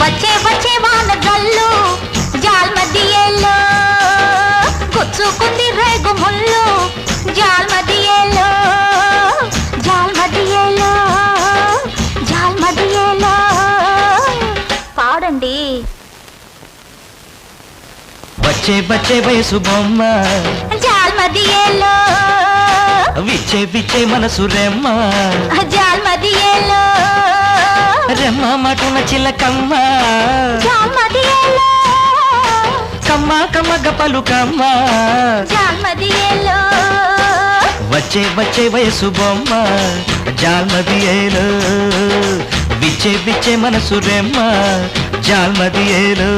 వచ్చే వచ్చే వాన జల్లు జాల్మదియేలో గుచ్చుకుంది రేగు ముళ్ళు జాల్మదియేలో జాల్మదియేలో జాల్మదియేలో పాడండి. వచ్చే వచ్చే వయసు బొమ్మ జాల్మదియేలో విచ్చే విచ్చే మనసు రెమ్మ జాల్మదియేలో రెమ్మ మటున చిలకమ్మ జాల్మదియేలో కమ్మ కమ్మగ పలుకమ్మ జాల్మదియేలో వచ్చే వచ్చే వయసు బొమ్మ జాల్మదియేలో విచ్చే విచ్చే మనసు రెమ్మ జాల్మదియేలో